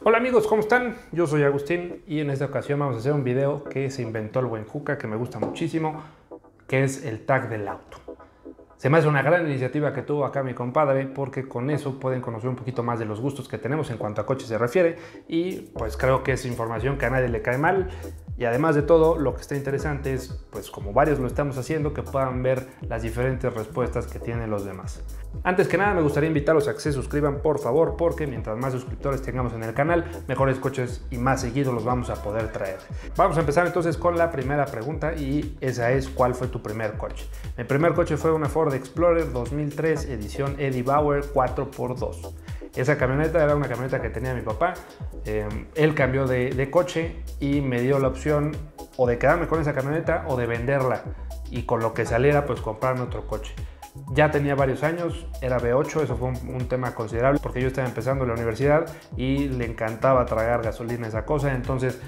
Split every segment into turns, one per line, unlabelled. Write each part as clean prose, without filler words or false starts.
Hola amigos, ¿cómo están? Yo soy Agustín y en esta ocasión vamos a hacer un video que se inventó el buen Juca, que me gusta muchísimo, que es el tag del auto. Se me hace una gran iniciativa que tuvo acá mi compadre, porque con eso pueden conocer un poquito más de los gustos que tenemos en cuanto a coches se refiere, y pues creo que es información que a nadie le cae mal. Y además de todo, lo que está interesante es, pues como varios lo estamos haciendo, que puedan ver las diferentes respuestas que tienen los demás. Antes que nada, me gustaría invitarlos a que se suscriban, por favor, porque mientras más suscriptores tengamos en el canal, mejores coches y más seguidos los vamos a poder traer. Vamos a empezar entonces con la primera pregunta, y esa es: ¿cuál fue tu primer coche? Mi primer coche fue una Ford Explorer 2003 edición Eddie Bauer 4x2. Esa camioneta era una camioneta que tenía mi papá. Él cambió de coche y me dio la opción o de quedarme con esa camioneta o de venderla, y con lo que saliera pues comprarme otro coche. Ya tenía varios años, era V8, eso fue un tema considerable porque yo estaba empezando la universidad y le encantaba tragar gasolina a esa cosa. Entonces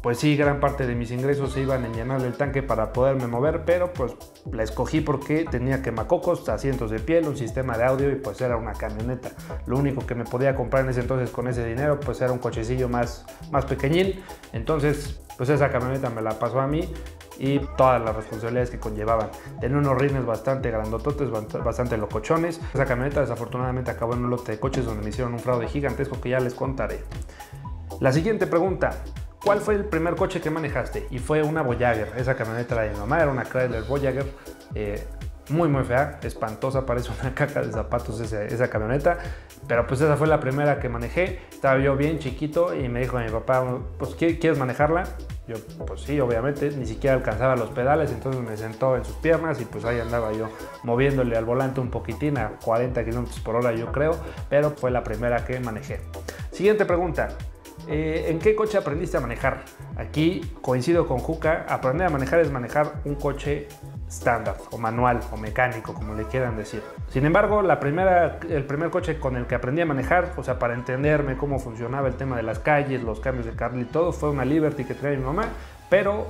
pues sí, gran parte de mis ingresos se iban en llenarle el tanque para poderme mover, pero pues la escogí porque tenía quemacocos, asientos de piel, un sistema de audio y pues era una camioneta. Lo único que me podía comprar en ese entonces con ese dinero pues era un cochecillo más pequeñín. Entonces pues esa camioneta me la pasó a mí y todas las responsabilidades que conllevaban. Tenía unos rines bastante grandototes, bastante locochones. Esa camioneta desafortunadamente acabó en un lote de coches donde me hicieron un fraude gigantesco que ya les contaré. La siguiente pregunta: ¿cuál fue el primer coche que manejaste? Y fue una Voyager. Esa camioneta era de mi mamá, era una Chrysler Voyager, muy fea, espantosa, parece una caca de zapatos esa camioneta. Pero pues esa fue la primera que manejé. Estaba yo bien chiquito y me dijo mi papá, pues ¿quieres manejarla? Yo pues sí, obviamente, ni siquiera alcanzaba los pedales, entonces me sentó en sus piernas y pues ahí andaba yo moviéndole al volante un poquitín a 40 km por hora yo creo, pero fue la primera que manejé. Siguiente pregunta: ¿en qué coche aprendiste a manejar? Aquí coincido con Juca, aprender a manejar es manejar un coche estándar o manual o mecánico, como le quieran decir. Sin embargo, el primer coche con el que aprendí a manejar, o sea, para entenderme cómo funcionaba el tema de las calles, los cambios de carril y todo, fue una Liberty que traía mi mamá, pero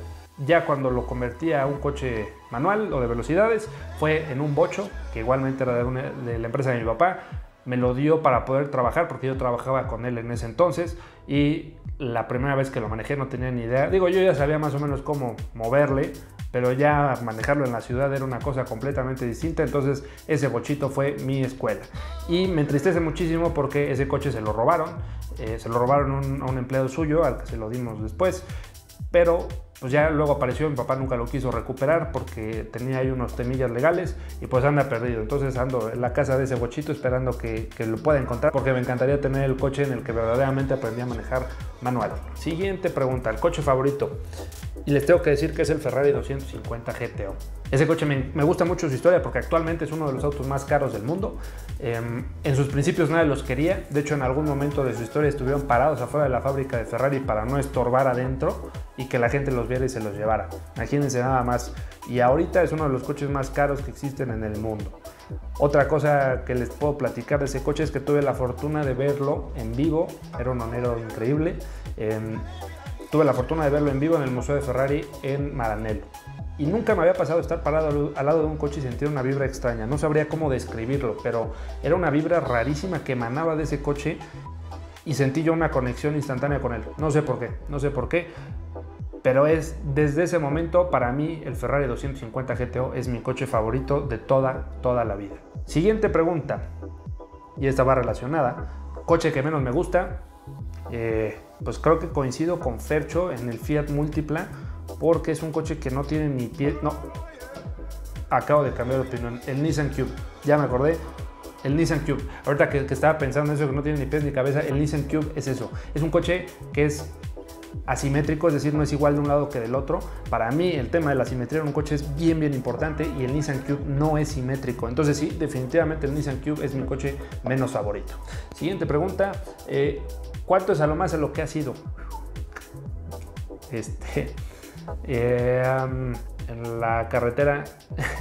ya cuando lo convertí a un coche manual o de velocidades, fue en un Bocho, que igualmente era de la empresa de mi papá. Me lo dio para poder trabajar porque yo trabajaba con él en ese entonces, y la primera vez que lo manejé no tenía ni idea. Digo, yo ya sabía más o menos cómo moverle, pero ya manejarlo en la ciudad era una cosa completamente distinta. Entonces ese bochito fue mi escuela y me entristece muchísimo porque ese coche se lo robaron a un empleado suyo al que se lo dimos después, pero pues ya luego apareció, mi papá nunca lo quiso recuperar porque tenía ahí unos temillas legales y pues anda perdido. Entonces ando en la casa de ese bochito esperando que lo pueda encontrar, porque me encantaría tener el coche en el que verdaderamente aprendí a manejar manual. Siguiente pregunta: ¿el coche favorito? Y les tengo que decir que es el Ferrari 250 GTO. Ese coche me gusta mucho su historia porque actualmente es uno de los autos más caros del mundo. En sus principios nadie los quería. De hecho, en algún momento de su historia estuvieron parados afuera de la fábrica de Ferrari para no estorbar adentro y que la gente los viera y se los llevara. Imagínense nada más. Y ahorita es uno de los coches más caros que existen en el mundo. Otra cosa que les puedo platicar de ese coche es que tuve la fortuna de verlo en vivo. Era un honero increíble. Tuve la fortuna de verlo en vivo en el Museo de Ferrari en Maranello. Y nunca me había pasado estar parado al lado de un coche y sentir una vibra extraña. No sabría cómo describirlo, pero era una vibra rarísima que emanaba de ese coche y sentí yo una conexión instantánea con él. No sé por qué, pero desde ese momento para mí el Ferrari 250 GTO es mi coche favorito de toda la vida. Siguiente pregunta, y esta va relacionada: coche que menos me gusta. Pues creo que coincido con Fercho en el Fiat Multipla, porque es un coche que no tiene ni pie. No, acabo de cambiar de opinión. El Nissan Cube, ya me acordé. El Nissan Cube, ahorita que estaba pensando en eso, que no tiene ni pies ni cabeza, el Nissan Cube es eso. Es un coche que es asimétrico, es decir, no es igual de un lado que del otro. Para mí el tema de la simetría en un coche es bien importante y el Nissan Cube no es simétrico. Entonces sí, definitivamente el Nissan Cube es mi coche menos favorito. Siguiente pregunta: ¿cuánto es a lo más a lo que ha sido? En la carretera,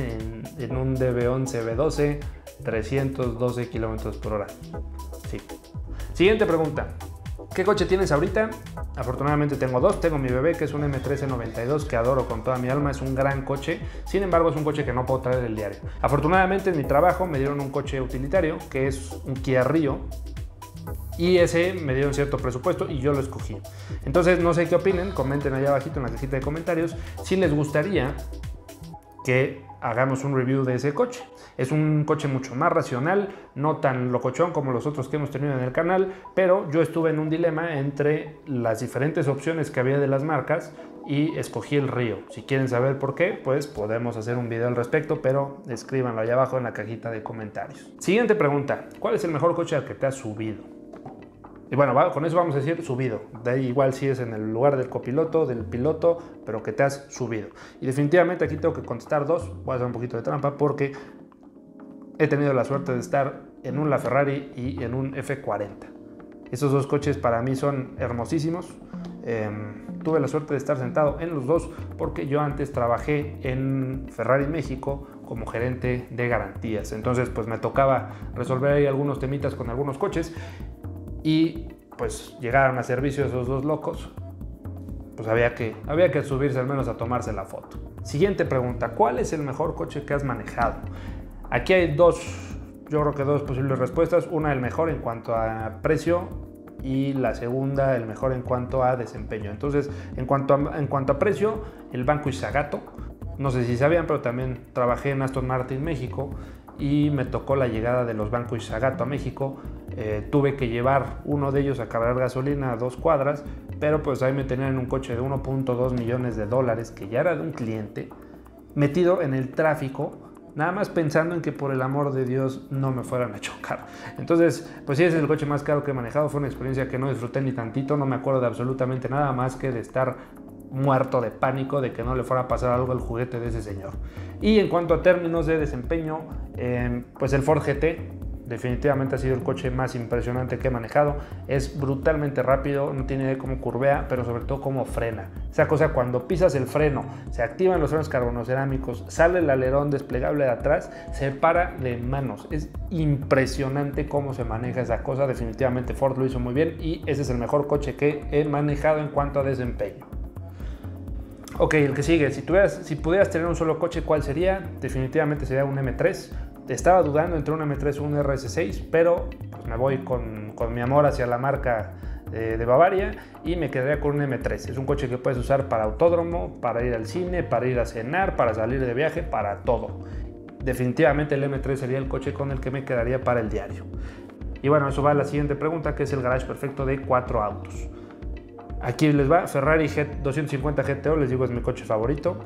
en un DB11 B12, 312 km por hora. Sí. Siguiente pregunta: ¿qué coche tienes ahorita? Afortunadamente tengo dos. Tengo mi bebé, que es un M1392 que adoro con toda mi alma. Es un gran coche, sin embargo es un coche que no puedo traer del diario. Afortunadamente en mi trabajo me dieron un coche utilitario que es un Kia Rio Y ese me dieron cierto presupuesto y yo lo escogí. Entonces no sé qué opinen, comenten allá abajito en la cajita de comentarios si les gustaría que hagamos un review de ese coche. Es un coche mucho más racional, no tan locochón como los otros que hemos tenido en el canal, pero yo estuve en un dilema entre las diferentes opciones que había de las marcas y escogí el Río. Si quieren saber por qué, pues podemos hacer un video al respecto, pero escríbanlo allá abajo en la cajita de comentarios. Siguiente pregunta: ¿cuál es el mejor coche al que te has subido? Y bueno, con eso vamos a decir subido. De ahí igual si es en el lugar del copiloto, del piloto, pero que te has subido. Y definitivamente aquí tengo que contestar dos. Voy a hacer un poquito de trampa porque he tenido la suerte de estar en un LaFerrari y en un F40. Esos dos coches para mí son hermosísimos. Tuve la suerte de estar sentado en los dos porque yo antes trabajé en Ferrari México como gerente de garantías. Entonces pues me tocaba resolver ahí algunos temitas con algunos coches. Y pues llegaron a servicio esos dos locos, pues había que subirse al menos a tomarse la foto. Siguiente pregunta: ¿cuál es el mejor coche que has manejado? Aquí hay yo creo que dos posibles respuestas. Una, el mejor en cuanto a precio, y la segunda, el mejor en cuanto a desempeño. Entonces, en cuanto a precio, el Vanquish Zagato. No sé si sabían, pero también trabajé en Aston Martin México y me tocó la llegada de los Vanquish Zagato a México. Tuve que llevar uno de ellos a cargar gasolina a 2 cuadras, pero pues ahí me tenían en un coche de 1.2 millones de dólares, que ya era de un cliente, metido en el tráfico, nada más pensando en que por el amor de Dios no me fueran a chocar. Entonces, pues sí, ese es el coche más caro que he manejado. Fue una experiencia que no disfruté ni tantito, no me acuerdo de absolutamente nada más que de estar muerto de pánico de que no le fuera a pasar algo al juguete de ese señor. Y en cuanto a términos de desempeño, pues el Ford GT definitivamente ha sido el coche más impresionante que he manejado. Es brutalmente rápido, no tiene idea cómo curvea, pero sobre todo cómo frena. Esa cosa, cuando pisas el freno, se activan los frenos carbonocerámicos, sale el alerón desplegable de atrás, se para de manos. Es impresionante cómo se maneja esa cosa. Definitivamente Ford lo hizo muy bien y ese es el mejor coche que he manejado en cuanto a desempeño. Ok, el que sigue: si pudieras tener un solo coche, ¿cuál sería? Definitivamente sería un M3. Estaba dudando entre un M3 o un RS6, pero pues me voy con mi amor hacia la marca de Bavaria y me quedaría con un M3. Es un coche que puedes usar para autódromo, para ir al cine, para ir a cenar, para salir de viaje, para todo. Definitivamente el M3 sería el coche con el que me quedaría para el diario. Y bueno, eso va a la siguiente pregunta, que es el garage perfecto de 4 autos. Aquí les va: Ferrari 250 GTO, les digo, es mi coche favorito.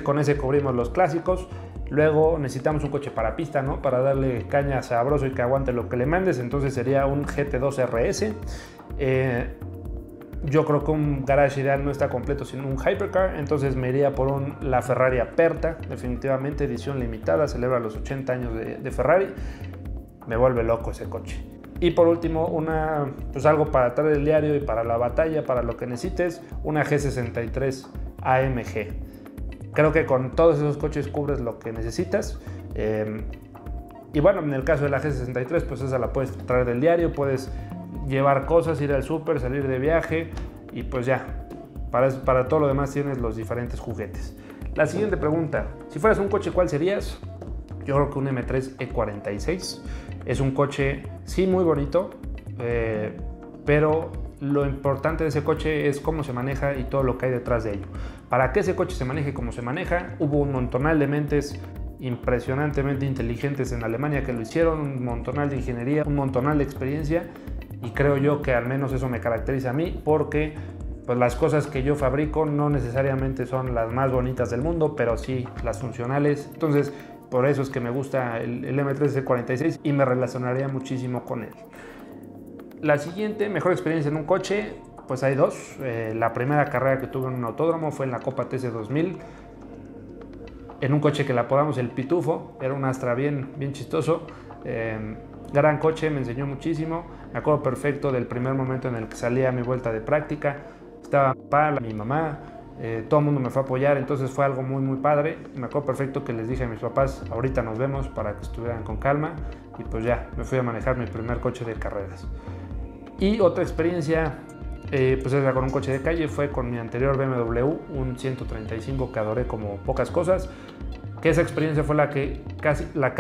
Con ese cubrimos los clásicos. Luego necesitamos un coche para pista, ¿no? Para darle caña sabroso y que aguante lo que le mandes. Entonces sería un GT2 RS. Yo creo que un garage ideal no está completo sin un hypercar. Entonces me iría por la Ferrari Aperta. Definitivamente edición limitada. Celebra los 80 años de Ferrari. Me vuelve loco ese coche. Y por último, pues algo para traer el diario y para la batalla, para lo que necesites, una G63 AMG. Creo que con todos esos coches cubres lo que necesitas. Y bueno, en el caso de la G63, pues esa la puedes traer del diario, puedes llevar cosas, ir al súper, salir de viaje y pues ya. Para todo lo demás tienes los diferentes juguetes. La siguiente pregunta: si fueras un coche, ¿cuál serías? Yo creo que un M3 E46. Es un coche, sí, muy bonito, pero lo importante de ese coche es cómo se maneja y todo lo que hay detrás de ello. Para que ese coche se maneje como se maneja, hubo un montonal de mentes impresionantemente inteligentes en Alemania que lo hicieron, un montonal de ingeniería, un montonal de experiencia, y creo yo que al menos eso me caracteriza a mí, porque pues las cosas que yo fabrico no necesariamente son las más bonitas del mundo, pero sí las funcionales. Entonces, por eso es que me gusta el M3 E46 y me relacionaría muchísimo con él. La siguiente, mejor experiencia en un coche, pues hay dos. La primera carrera que tuve en un autódromo fue en la Copa TC 2000, en un coche que le apodamos el Pitufo. Era un Astra bien chistoso. Gran coche, me enseñó muchísimo. Me acuerdo perfecto del primer momento en el que salí a mi vuelta de práctica. Estaba mi mamá, todo el mundo me fue a apoyar, entonces fue algo muy padre. Me acuerdo perfecto que les dije a mis papás: ahorita nos vemos, para que estuvieran con calma. Y pues ya, me fui a manejar mi primer coche de carreras. Y otra experiencia, pues era con un coche de calle, fue con mi anterior BMW, un 135 que adoré como pocas cosas. que esa experiencia fue la que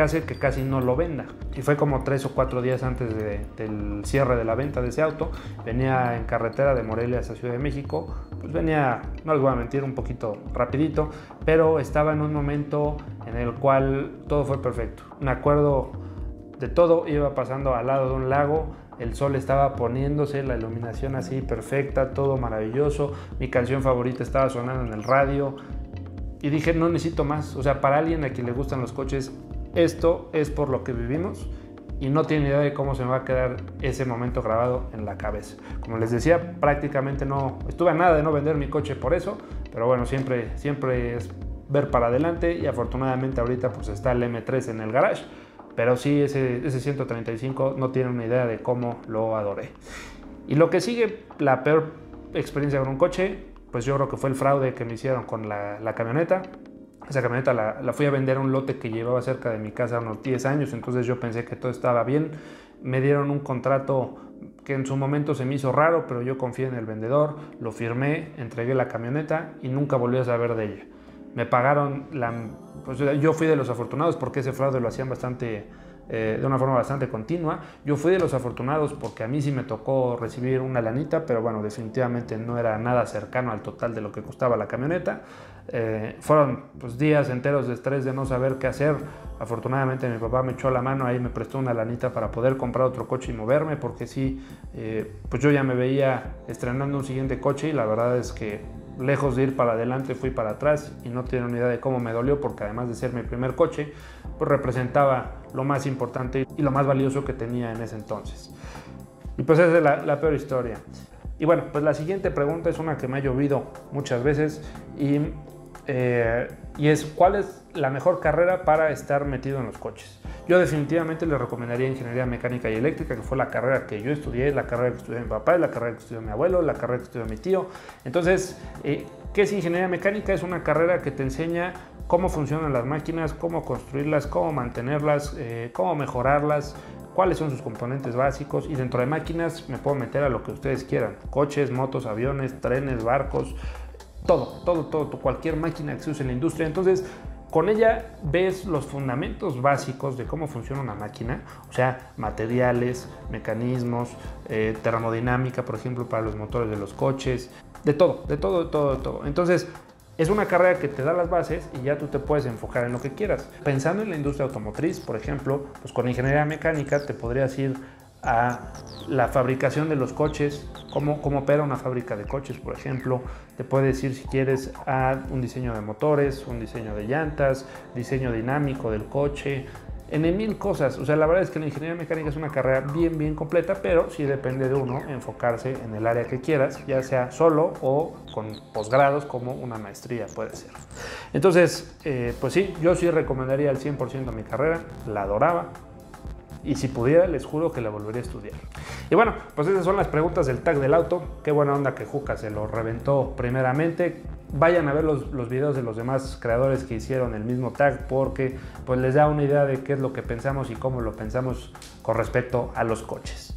hace que casi no lo venda. Y fue como 3 o 4 días antes del cierre de la venta de ese auto. Venía en carretera de Morelia hacia Ciudad de México, pues venía, no les voy a mentir, un poquito rapidito, pero estaba en un momento en el cual todo fue perfecto. Me acuerdo de todo, iba pasando al lado de un lago, el sol estaba poniéndose, la iluminación así perfecta, todo maravilloso, mi canción favorita estaba sonando en el radio y dije, no necesito más. O sea, para alguien a quien le gustan los coches, esto es por lo que vivimos y no tiene idea de cómo se me va a quedar ese momento grabado en la cabeza. Como les decía, prácticamente no estuve a nada de no vender mi coche por eso, pero bueno, siempre es ver para adelante y afortunadamente ahorita pues está el M3 en el garage. Pero sí, ese 135 no tiene una idea de cómo lo adoré. Y lo que sigue, la peor experiencia con un coche, pues yo creo que fue el fraude que me hicieron con la camioneta. Esa camioneta la fui a vender a un lote que llevaba cerca de mi casa unos 10 años, entonces yo pensé que todo estaba bien. Me dieron un contrato que en su momento se me hizo raro, pero yo confié en el vendedor, lo firmé, entregué la camioneta y nunca volví a saber de ella. Me pagaron, pues yo fui de los afortunados porque ese fraude lo hacían de una forma bastante continua. Yo fui de los afortunados porque a mí sí me tocó recibir una lanita, pero bueno, definitivamente no era nada cercano al total de lo que costaba la camioneta. Fueron pues, días enteros de estrés de no saber qué hacer. Afortunadamente mi papá me echó la mano, ahí me prestó una lanita para poder comprar otro coche y moverme, porque sí, pues yo ya me veía estrenando un siguiente coche y la verdad es que lejos de ir para adelante fui para atrás y no tienen ni idea de cómo me dolió, porque además de ser mi primer coche, pues representaba lo más importante y lo más valioso que tenía en ese entonces. Y pues esa es la peor historia. Y bueno, pues la siguiente pregunta es una que me ha llovido muchas veces y es ¿cuál es la mejor carrera para estar metido en los coches? Yo definitivamente le recomendaría Ingeniería Mecánica y Eléctrica, que fue la carrera que yo estudié, la carrera que estudió mi papá, la carrera que estudió mi abuelo, la carrera que estudió mi tío. Entonces, ¿qué es Ingeniería Mecánica? Es una carrera que te enseña cómo funcionan las máquinas, cómo construirlas, cómo mantenerlas, cómo mejorarlas, cuáles son sus componentes básicos, y dentro de máquinas me puedo meter a lo que ustedes quieran: coches, motos, aviones, trenes, barcos, todo, cualquier máquina que se use en la industria. Entonces, con ella ves los fundamentos básicos de cómo funciona una máquina, o sea, materiales, mecanismos, termodinámica, por ejemplo, para los motores de los coches, de todo. Entonces, es una carrera que te da las bases y ya tú te puedes enfocar en lo que quieras. Pensando en la industria automotriz, por ejemplo, pues con ingeniería mecánica te podrías ir a la fabricación de los coches, cómo opera una fábrica de coches, por ejemplo. Te puedes ir, si quieres, a un diseño de motores, un diseño de llantas, diseño dinámico del coche, en mil cosas. O sea, la verdad es que la ingeniería mecánica es una carrera bien completa, pero sí depende de uno enfocarse en el área que quieras, ya sea solo o con posgrados como una maestría puede ser. Entonces, pues sí, yo sí recomendaría al 100% mi carrera, la adoraba. Y si pudiera, les juro que la volvería a estudiar. Y bueno, pues esas son las preguntas del tag del auto. Qué buena onda que Juca se lo reventó primeramente. Vayan a ver los videos de los demás creadores que hicieron el mismo tag, porque pues les da una idea de qué es lo que pensamos y cómo lo pensamos con respecto a los coches.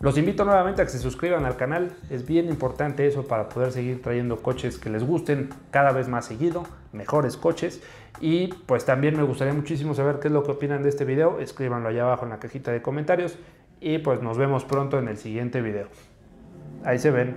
Los invito nuevamente a que se suscriban al canal. Es bien importante eso para poder seguir trayendo coches que les gusten cada vez más seguido, mejores coches. Y pues también me gustaría muchísimo saber qué es lo que opinan de este video. Escríbanlo allá abajo en la cajita de comentarios y pues nos vemos pronto en el siguiente video. Ahí se ven.